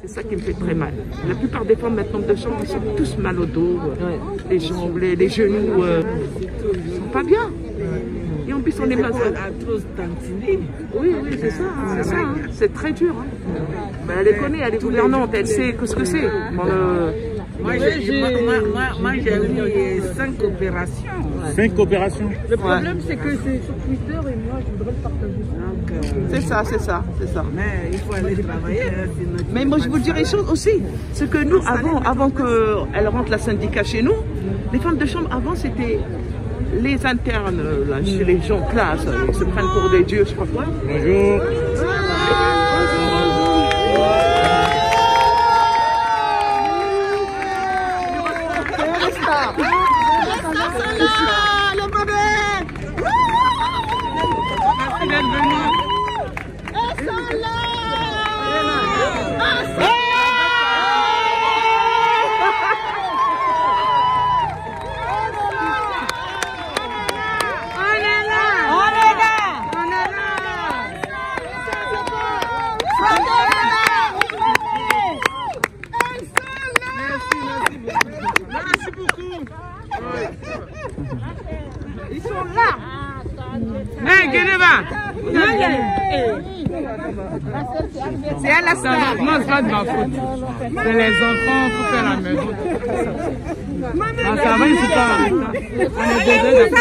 C'est ça qui me fait très mal. La plupart des femmes maintenant de chambre, ils sont tous mal au dos, les jambes, les genoux, ils sont pas bien. Et en plus, on est malade. Oui, c'est ça, c'est très dur. Ben, elle les connaît, elle est gouvernante, elle sait ce que c'est. Moi, j'ai eu 5 opérations. 5 opérations. Le problème, c'est que c'est sur Twitter et moi, je voudrais le partager. C'est ça. Mais il faut aller travailler. Mais moi, je vous dirais une chose aussi. C'est que nous, avant qu'elle rentre la syndicat chez nous, les femmes de chambre, avant, c'était les internes, là, chez les gens classe, ils se prennent pour des dieux, je sais pas quoi. Bonjour. Ils sont là. Hey, Geneva. C'est à la salle. Non, c'est pas de ma faute. C'est les enfants, il faut faire la maison. Non, ça va, ici pas. On est désolé de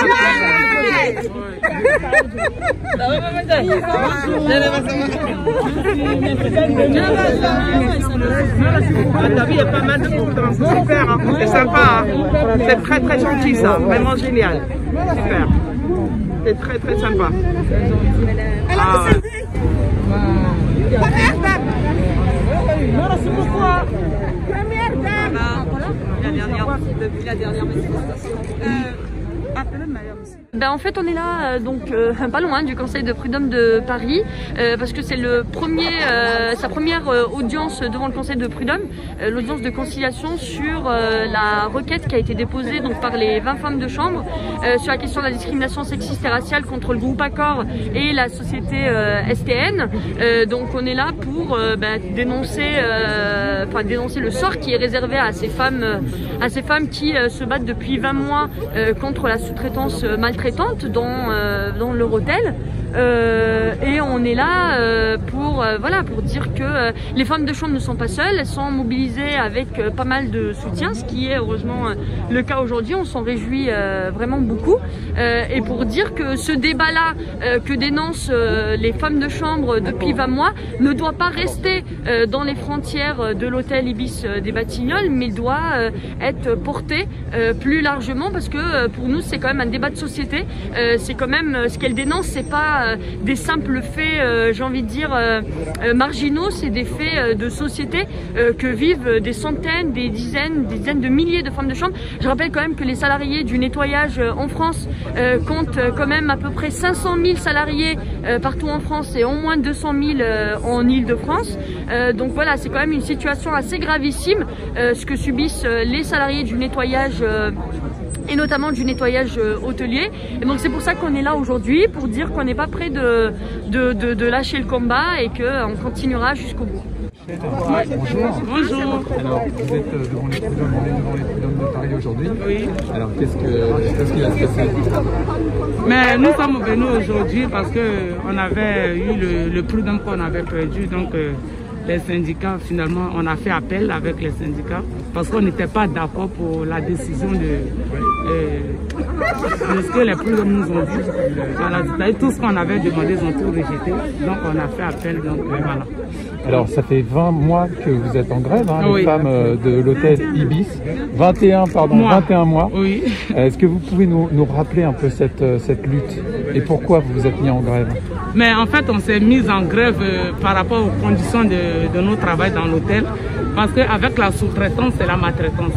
La vie est pas mal de pourtant. Super, hein. C'est sympa. Hein. C'est très très gentil ça. Vraiment génial. Super. C'est très très sympa. Ah. Merci beaucoup. Première dame. Depuis la dernière manifestation. Ben en fait on est là donc pas loin du Conseil de prud'homme de Paris parce que c'est sa première audience devant le Conseil de prud'homme, l'audience de conciliation sur la requête qui a été déposée donc par les 20 femmes de chambre sur la question de la discrimination sexiste et raciale contre le groupe Accor et la société STN. Donc on est là pour dénoncer le sort qui est réservé à ces femmes qui se battent depuis 20 mois contre la sous-traitance maltraitante dans leur hôtel. Et on est là pour dire que les femmes de chambre ne sont pas seules, elles sont mobilisées avec pas mal de soutien, ce qui est heureusement le cas aujourd'hui, on s'en réjouit vraiment beaucoup. Et pour dire que ce débat-là que dénoncent les femmes de chambre depuis 20 mois ne doit pas rester dans les frontières de l'hôtel Ibis des Batignolles, mais doit être porté plus largement parce que pour nous c'est quand même un débat de société, c'est quand même ce qu'elles dénoncent, c'est pas des simples faits, j'ai envie de dire, marginaux, c'est des faits de société que vivent des centaines, des dizaines de milliers de femmes de chambre. Je rappelle quand même que les salariés du nettoyage en France comptent quand même à peu près 500 000 salariés partout en France et au moins 200 000 en Île-de-France. Donc voilà, c'est quand même une situation assez gravissime ce que subissent les salariés du nettoyage et notamment du nettoyage hôtelier. Et donc c'est pour ça qu'on est là aujourd'hui, pour dire qu'on n'est pas prêt de lâcher le combat et qu'on continuera jusqu'au bout. Bonjour. Alors, vous êtes devant les prud'hommes de Paris aujourd'hui. Oui. Alors, qu'est-ce qui va se passer? Mais nous sommes venus aujourd'hui parce qu'on avait eu le prud'homme qu'on avait perdu. Donc, les syndicats, finalement, on a fait appel avec les syndicats parce qu'on n'était pas d'accord pour la décision de ce que les prud'hommes nous ont dit. Tout ce qu'on avait demandé, ils ont tout rejeté. Donc, on a fait appel. Donc, voilà. Alors, ça fait 20 mois que vous êtes en grève, hein, oui. Les femmes de l'hôtel Ibis. 21 mois. Oui. Est-ce que vous pouvez nous rappeler un peu cette lutte et pourquoi vous vous êtes mis en grève? Mais en fait, on s'est mis en grève par rapport aux conditions de notre travail dans l'hôtel. Parce qu'avec la sous-traitance, c'est la maltraitance.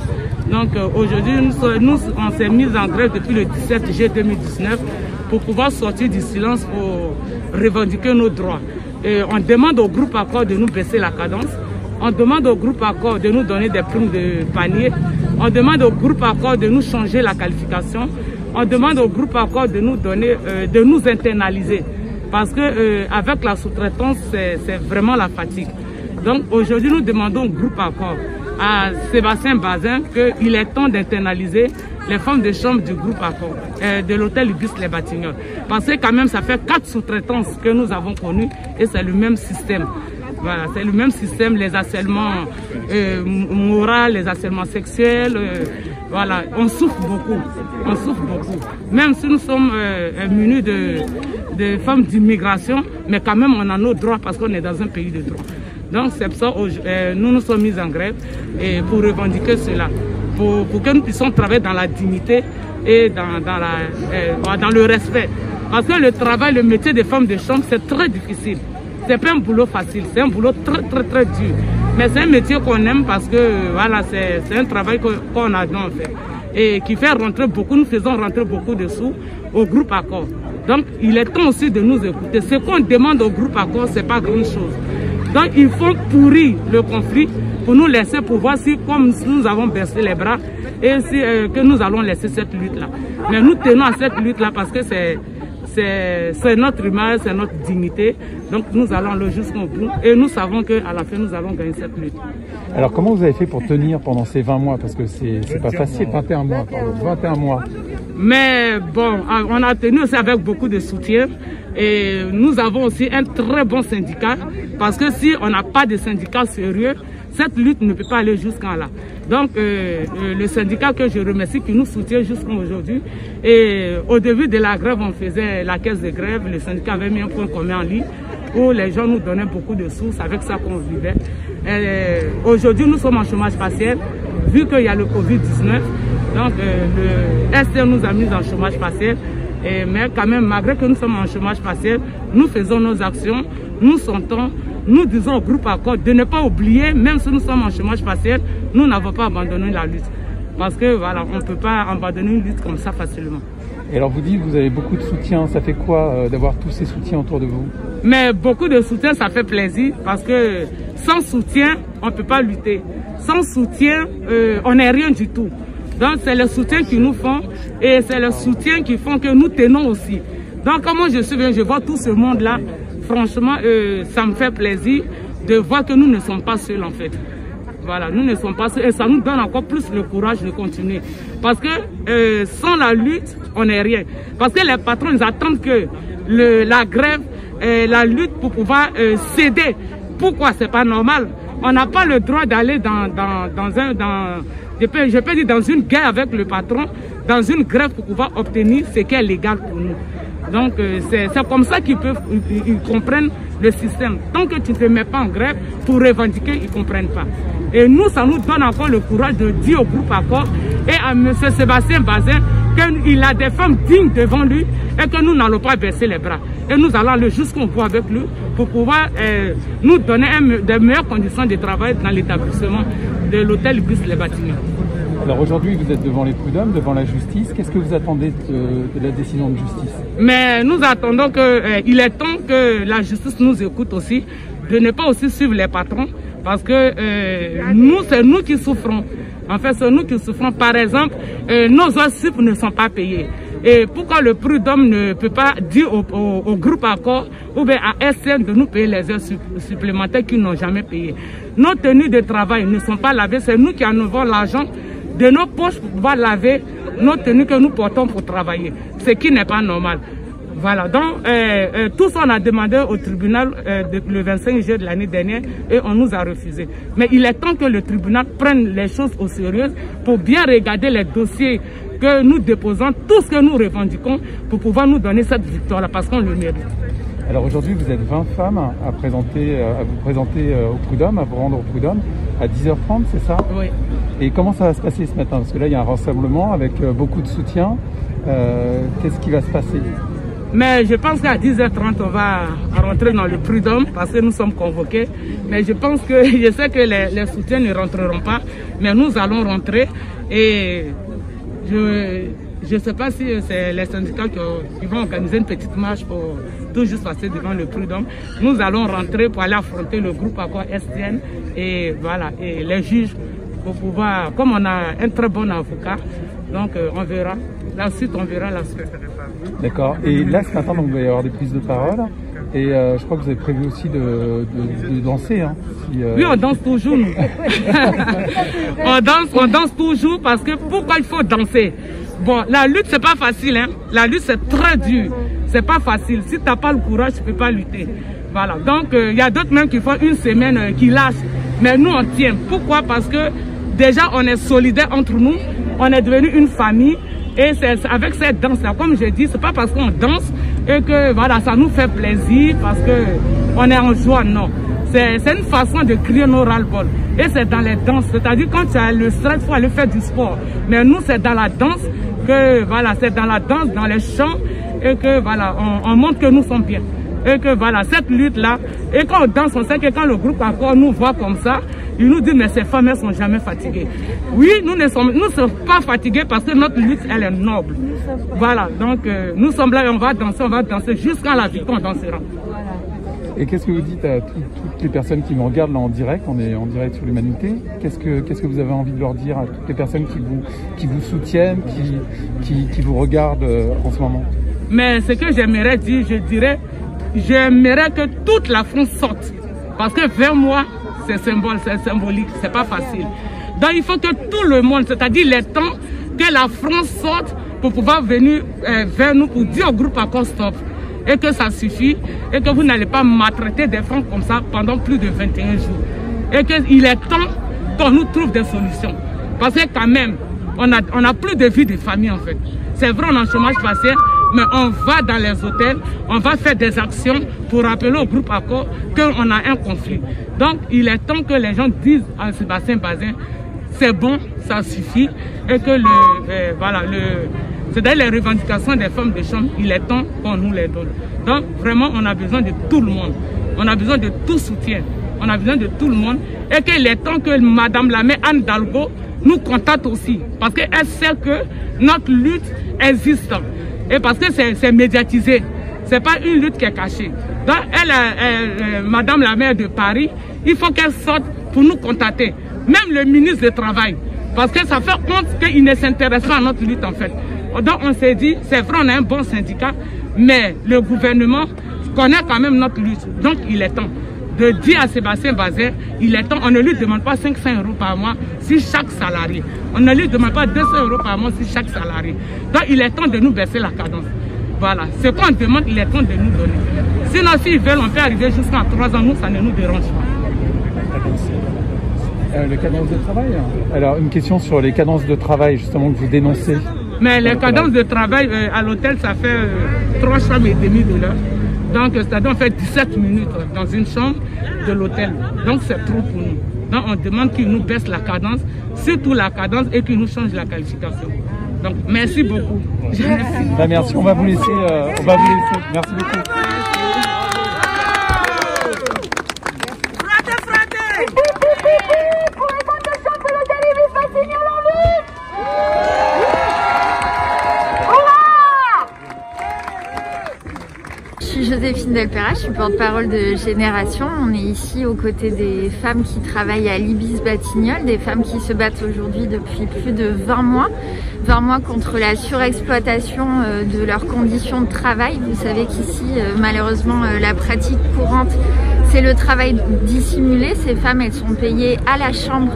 Donc aujourd'hui, nous on s'est mis en grève depuis le 17 juillet 2019 pour pouvoir sortir du silence, pour revendiquer nos droits. Et on demande au groupe Accor de nous baisser la cadence. On demande au groupe Accor de nous donner des primes de panier. On demande au groupe Accor de nous changer la qualification. On demande au groupe Accor de nous donner, de nous internaliser. Parce que avec la sous-traitance, c'est vraiment la fatigue. Donc aujourd'hui, nous demandons au groupe Accord, à Sébastien Bazin, qu'il est temps d'internaliser les femmes de chambre du groupe Accord, de l'hôtel Ibis Les Batignolles. Parce que quand même, ça fait 4 sous-traitances que nous avons connues et c'est le même système. Voilà, c'est le même système, les harcèlements moraux, les harcèlements sexuels. Voilà, on souffre beaucoup, Même si nous sommes munis de femmes d'immigration, mais quand même on a nos droits parce qu'on est dans un pays de droit. Donc c'est pour ça que nous nous sommes mis en grève et pour revendiquer cela, pour que nous puissions travailler dans la dignité et dans le respect. Parce que le travail, le métier des femmes de chambre, c'est très difficile. C'est pas un boulot facile, c'est un boulot très dur. Mais c'est un métier qu'on aime parce que voilà, c'est un travail qu'on adore en fait. Et qui fait rentrer beaucoup, nous faisons rentrer beaucoup de sous au groupe Accord. Donc il est temps aussi de nous écouter. Ce qu'on demande au groupe Accord, c'est pas grand chose. Donc il faut pourrir le conflit pour nous laisser pour voir si, comme nous avons baissé les bras, et si, que nous allons laisser cette lutte-là. Mais nous tenons à cette lutte-là parce que c'est notre image, c'est notre dignité. Donc nous allons aller jusqu'au bout et nous savons qu'à la fin, nous allons gagner cette lutte. Alors comment vous avez fait pour tenir pendant ces 20 mois? Parce que c'est pas facile, 21 mois, pardon, 21 mois. Mais bon, on a tenu aussi avec beaucoup de soutien et nous avons aussi un très bon syndicat parce que si on n'a pas de syndicat sérieux, cette lutte ne peut pas aller jusqu'en là. Donc le syndicat que je remercie qui nous soutient jusqu'à aujourd'hui. Et au début de la grève, on faisait la caisse de grève, le syndicat avait mis un point commun en ligne où les gens nous donnaient beaucoup de sous, c'est avec ça qu'on vivait. Aujourd'hui, nous sommes en chômage partiel, vu qu'il y a le Covid-19. Donc le SN nous a mis en chômage partiel. Mais quand même, malgré que nous sommes en chômage partiel, nous faisons nos actions, nous sentons, nous disons au groupe Accord de ne pas oublier, même si nous sommes en chômage partiel, nous n'avons pas abandonné la lutte. Parce que voilà, on ne peut pas abandonner une lutte comme ça facilement. Et alors vous dites que vous avez beaucoup de soutien, ça fait quoi d'avoir tous ces soutiens autour de vous? Mais beaucoup de soutien, ça fait plaisir parce que sans soutien, on ne peut pas lutter. Sans soutien, on n'est rien du tout. Donc c'est le soutien qu'ils nous font et c'est le soutien qui font que nous tenons aussi. Donc comment je suis bien, je vois tout ce monde-là, franchement, ça me fait plaisir de voir que nous ne sommes pas seuls en fait. Voilà, nous ne sommes pas seuls et ça nous donne encore plus le courage de continuer. Parce que sans la lutte, on n'est rien. Parce que les patrons, ils attendent que la grève, la lutte pour pouvoir céder. Pourquoi? C'est pas normal. On n'a pas le droit d'aller je peux dire dans une guerre avec le patron, dans une grève pour pouvoir obtenir ce qui est légal pour nous. Donc c'est comme ça qu'ils comprennent le système. Tant que tu ne te mets pas en grève pour revendiquer, ils ne comprennent pas. Et nous, ça nous donne encore le courage de dire au groupe Accord et à M. Sébastien Bazin qu'il a des femmes dignes devant lui et que nous n'allons pas baisser les bras. Et nous allons aller jusqu'au bout avec lui pour pouvoir nous donner de meilleures conditions de travail dans l'établissement de l'hôtel Ibis Les Batignolles. Alors aujourd'hui, vous êtes devant les prud'hommes, devant la justice. Qu'est-ce que vous attendez de la décision de justice? Mais nous attendons qu'il est temps que la justice nous écoute aussi, de ne pas aussi suivre les patrons, parce que c'est nous qui souffrons. En fait, c'est nous qui souffrons. Par exemple, nos heures sup ne sont pas payées. Et pourquoi le prud'homme ne peut pas dire au groupe Accord ou bien à SN de nous payer les heures supplémentaires qu'ils n'ont jamais payées? Nos tenues de travail ne sont pas lavées, c'est nous qui en avons l'argent de nos poches pour pouvoir laver nos tenues que nous portons pour travailler, ce qui n'est pas normal. Voilà, donc tout ça on a demandé au tribunal le 25 juillet de l'année dernière et on nous a refusé. Mais il est temps que le tribunal prenne les choses au sérieux pour bien regarder les dossiers que nous déposons, tout ce que nous revendiquons pour pouvoir nous donner cette victoire-là parce qu'on le mérite. Alors aujourd'hui, vous êtes 20 femmes à vous présenter au prud'homme, à vous rendre au prud'homme à 10h30, c'est ça? Oui. Et comment ça va se passer ce matin? Parce que là, il y a un rassemblement avec beaucoup de soutien. Qu'est-ce qui va se passer? Mais je pense qu'à 10h30, on va rentrer dans le prud'homme parce que nous sommes convoqués. Mais je pense que, je sais que les soutiens ne rentreront pas, mais nous allons rentrer et je ne sais pas si c'est les syndicats qui vont organiser une petite marche pour tout juste passer devant le prud'homme. Nous allons rentrer pour aller affronter le groupe Accord STN et voilà, et les juges pour pouvoir, comme on a un très bon avocat, donc on verra. La suite, on verra la suite. D'accord. Et là, ce matin, donc, il va y avoir des prises de parole. Et je crois que vous avez prévu aussi de danser. Hein, Oui, on danse toujours. on danse toujours parce que pourquoi il faut danser? Bon, la lutte, c'est pas facile. Hein. La lutte, c'est très dur. C'est pas facile. Si tu n'as pas le courage, tu peux pas lutter. Voilà. Donc, il y a d'autres même qui font une semaine, qui lâchent. Mais nous, on tient. Pourquoi? Parce que déjà, on est solidaires entre nous. On est devenu une famille. Et c'est avec cette danse-là, comme je dis, c'est pas parce qu'on danse et que voilà, ça nous fait plaisir, parce que on est en joie, non. C'est une façon de crier nos ras-le-bol. Et c'est dans les danses, c'est-à-dire quand tu as le stress, il faut aller faire du sport. Mais nous, c'est dans la danse que, voilà, c'est dans la danse, dans les chants, et que voilà, on montre que nous sommes bien. Et que voilà, cette lutte-là, et quand on danse, on sait que quand le groupe Accord nous voit comme ça, il nous dit, mais ces femmes, elles sont jamais fatiguées. Oui, nous ne sommes pas fatigués parce que notre lutte, elle est noble. Voilà, donc nous sommes là et on va danser jusqu'à la victoire, on dansera. Et qu'est-ce que vous dites à toutes les personnes qui nous regardent là en direct? On est en direct sur l'Humanité. Qu'est-ce que vous avez envie de leur dire à toutes les personnes qui vous soutiennent, qui vous regardent en ce moment? Mais ce que j'aimerais dire, je dirais, j'aimerais que toute la France sorte. Parce que vers moi, c'est symbolique, c'est pas facile. Donc il faut que tout le monde, c'est-à-dire il est temps que la France sorte pour pouvoir venir vers nous pour dire au groupe Accord stop. Et que ça suffit, et que vous n'allez pas maltraiter des femmes comme ça pendant plus de 21 jours. Et qu'il est temps qu'on nous trouve des solutions. Parce que quand même, on a plus de vie de famille en fait. C'est vrai, on est en chômage partiel, mais on va dans les hôtels, on va faire des actions pour rappeler au groupe Accord qu'on a un conflit. Donc il est temps que les gens disent à Sébastien Bazin, c'est bon, ça suffit, et que c'est-à-dire les revendications des femmes de chambre, il est temps qu'on nous les donne. Donc vraiment, on a besoin de tout le monde. On a besoin de tout soutien. On a besoin de tout le monde. Et qu'il est temps que Madame la maire Anne Hidalgo nous contacte aussi. Parce qu'elle sait que notre lutte existe. Et parce que c'est médiatisé. Ce n'est pas une lutte qui est cachée. Donc Madame la maire de Paris, il faut qu'elle sorte pour nous contacter. Même le ministre du Travail. Parce que ça fait honte qu'il ne s'intéresse pas à notre lutte en fait. Donc on s'est dit, c'est vrai, on a un bon syndicat, mais le gouvernement connaît quand même notre lutte. Donc il est temps de dire à Sébastien Bazin, il est temps, on ne lui demande pas 500 € par mois si chaque salarié. On ne lui demande pas 200 € par mois si chaque salarié. Donc il est temps de nous baisser la cadence. Voilà, ce qu'on demande, il est temps de nous donner. Sinon, s'ils veulent, on peut arriver jusqu'à 3 ans, nous, ça ne nous dérange pas. Le cadence de travail. Alors, une question sur les cadences de travail, justement, que vous dénoncez. Mais les cadences de travail à l'hôtel, ça fait 3 chambres et demie de l'heure. Donc, c'est-à-dire on fait 17 minutes dans une chambre de l'hôtel. Donc, c'est trop pour nous. Donc, on demande qu'ils nous baissent la cadence, surtout la cadence, et qu'ils nous changent la qualification. Donc, merci beaucoup. Merci, on va vous laisser. Merci beaucoup. Je suis Joséphine Delpera, je suis porte-parole de Génération. On est ici aux côtés des femmes qui travaillent à l'Ibis-Batignolles, des femmes qui se battent aujourd'hui depuis plus de 20 mois. 20 mois contre la surexploitation de leurs conditions de travail. Vous savez qu'ici, malheureusement, la pratique courante, c'est le travail dissimulé. Ces femmes, elles sont payées à la chambre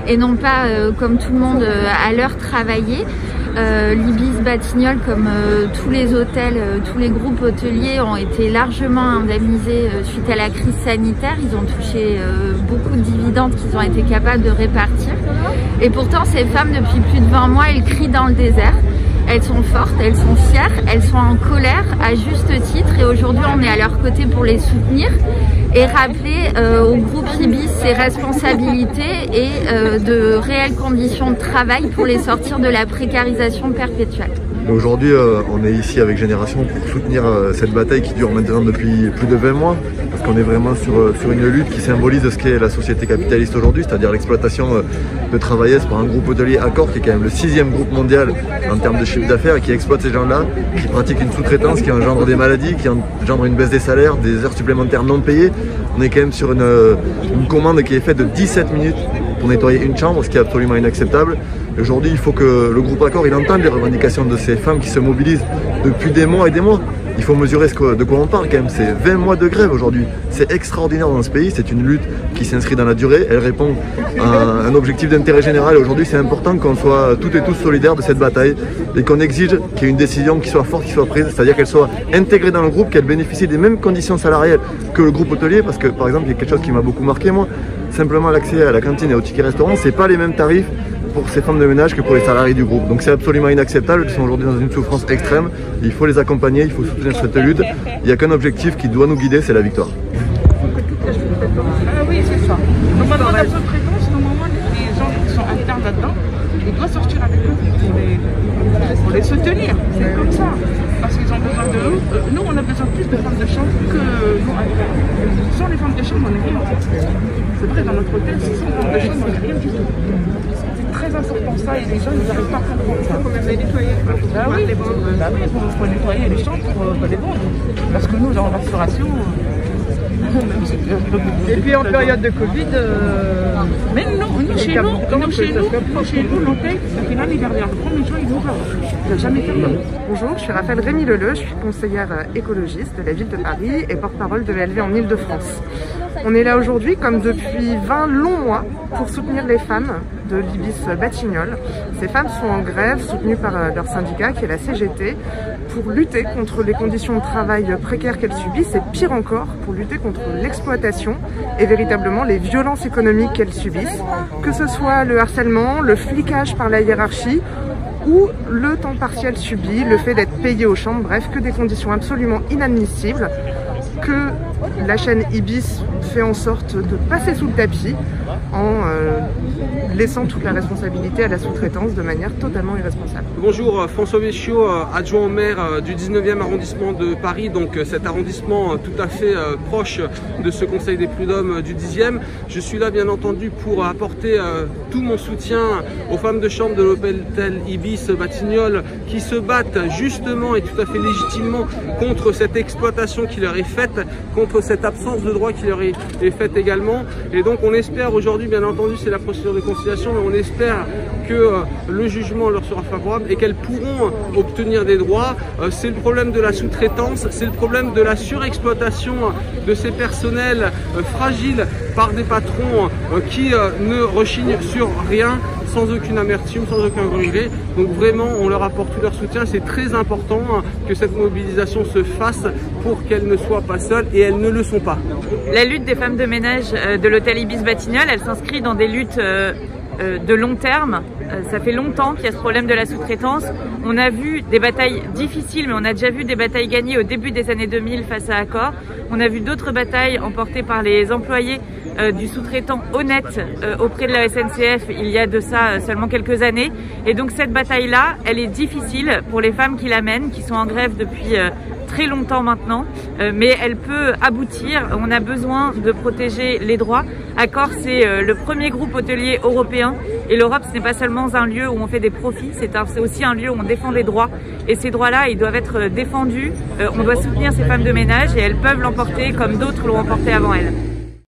et non pas, comme tout le monde, à l'heure travaillée. L'Ibis-Batignolles, comme tous les hôtels, tous les groupes hôteliers ont été largement indemnisés suite à la crise sanitaire. Ils ont touché beaucoup de dividendes qu'ils ont été capables de répartir. Et pourtant, ces femmes, depuis plus de 20 mois, elles crient dans le désert. Elles sont fortes, elles sont fières, elles sont en colère à juste titre. Et aujourd'hui, on est à leur côté pour les soutenir et rappeler au groupe Ibis ses responsabilités et de réelles conditions de travail pour les sortir de la précarisation perpétuelle. Aujourd'hui, on est ici avec Génération pour soutenir cette bataille qui dure maintenant depuis plus de 20 mois, parce qu'on est vraiment sur une lutte qui symbolise ce qu'est la société capitaliste aujourd'hui, c'est-à-dire l'exploitation de travailleuses par un groupe hôtelier Accor, qui est quand même le 6e groupe mondial en termes de chiffre d'affaires, et qui exploite ces gens-là, qui pratiquent une sous-traitance, qui engendre des maladies, qui engendre une baisse des salaires, des heures supplémentaires non payées. On est quand même sur une commande qui est faite de 17 minutes pour nettoyer une chambre, ce qui est absolument inacceptable. Aujourd'hui, il faut que le groupe Accor il entende les revendications de ces femmes qui se mobilisent depuis des mois et des mois. il faut mesurer de quoi on parle quand même. C'est 20 mois de grève aujourd'hui. C'est extraordinaire dans ce pays. C'est une lutte qui s'inscrit dans la durée. Elle répond à un objectif d'intérêt général. Et aujourd'hui, c'est important qu'on soit toutes et tous solidaires de cette bataille et qu'on exige qu'il y ait une décision qui soit forte, qui soit prise, c'est-à-dire qu'elle soit intégrée dans le groupe, qu'elle bénéficie des mêmes conditions salariales que le groupe hôtelier. Parce que, par exemple, il y a quelque chose qui m'a beaucoup marqué, moi. Simplement l'accès à la cantine et au ticket restaurant, c'est pas les mêmes tarifs pour ces femmes de ménage que pour les salariés du groupe. Donc c'est absolument inacceptable, elles sont aujourd'hui dans une souffrance extrême. Il faut les accompagner, il faut soutenir cette lutte. Il n'y a qu'un objectif qui doit nous guider, c'est la victoire. Oui, c'est ça. Donc maintenant, la sous-traitance, normalement, les gens qui sont internes là-dedans, ils doivent sortir avec eux pour les soutenir. C'est comme ça. Parce qu'ils ont besoin de nous. Nous, on a besoin plus de femmes de chambre que nous. Sans les femmes de chambre, on n'est rien. C'est vrai, dans notre hôtel, sans femmes de chambre, on n'est rien du tout. C'est très important ça, et les gens, ils n'arrivent pas à comprendre ça. Pour les nettoyer. Bah oui, pour nettoyer les chambres, pour les vendre. Parce que nous, en restauration... Et puis en période de Covid, mais non, chez nous, l'hôtel, depuis l'année dernière, le premier jour, il ouvre. Il n'a jamais fermé. Bonjour, je suis Raphaël Rémy-Leleu, je suis conseillère écologiste de la ville de Paris et porte-parole de l'ELV en Ile-de-France. On est là aujourd'hui, comme depuis 20 longs mois, pour soutenir les femmes de l'Ibis Batignolles. Ces femmes sont en grève, soutenues par leur syndicat, qui est la CGT, pour lutter contre les conditions de travail précaires qu'elles subissent et pire encore, pour lutter contre l'exploitation et véritablement les violences économiques qu'elles subissent, que ce soit le harcèlement, le flicage par la hiérarchie ou le temps partiel subi, le fait d'être payé aux chambres, bref, que des conditions absolument inadmissibles que la chaîne Ibis fait en sorte de passer sous le tapis en laissant toute la responsabilité à la sous-traitance de manière totalement irresponsable. Bonjour, François Véchiot, adjoint au maire du 19e arrondissement de Paris, donc cet arrondissement tout à fait proche de ce conseil des prud'hommes du 10e. Je suis là bien entendu pour apporter tout mon soutien aux femmes de chambre de l'hôtel Ibis Batignolles qui se battent justement et tout à fait légitimement contre cette exploitation qui leur est faite, contre cette absence de droit qui leur est faite également. Et donc on espère aujourd'hui, bien entendu, c'est la procédure de conciliation, mais on espère que le jugement leur sera favorable et qu'elles pourront obtenir des droits. C'est le problème de la sous-traitance, c'est le problème de la surexploitation de ces personnels fragiles par des patrons qui ne rechignent sur rien, sans aucune amertume, sans aucun regret. Donc vraiment, on leur apporte tout leur soutien. C'est très important que cette mobilisation se fasse pour qu'elles ne soient pas seules, et elles ne le sont pas. La lutte des femmes de ménage de l'hôtel Ibis Batignolles, elle s'inscrit dans des luttes de long terme. Ça fait longtemps qu'il y a ce problème de la sous-traitance. On a vu des batailles difficiles, mais on a déjà vu des batailles gagnées au début des années 2000 face à Accor. On a vu d'autres batailles emportées par les employés du sous-traitant honnête auprès de la SNCF il y a de ça seulement quelques années. Et donc cette bataille-là, elle est difficile pour les femmes qui la mènent, qui sont en grève depuis très longtemps maintenant, mais elle peut aboutir. On a besoin de protéger les droits. Accor, c'est le premier groupe hôtelier européen, et l'Europe, ce n'est pas seulement un lieu où on fait des profits, c'est aussi un lieu où on défend les droits, et ces droits-là, ils doivent être défendus. On doit soutenir ces femmes de ménage, et elles peuvent l'emporter comme d'autres l'ont emporté avant elles.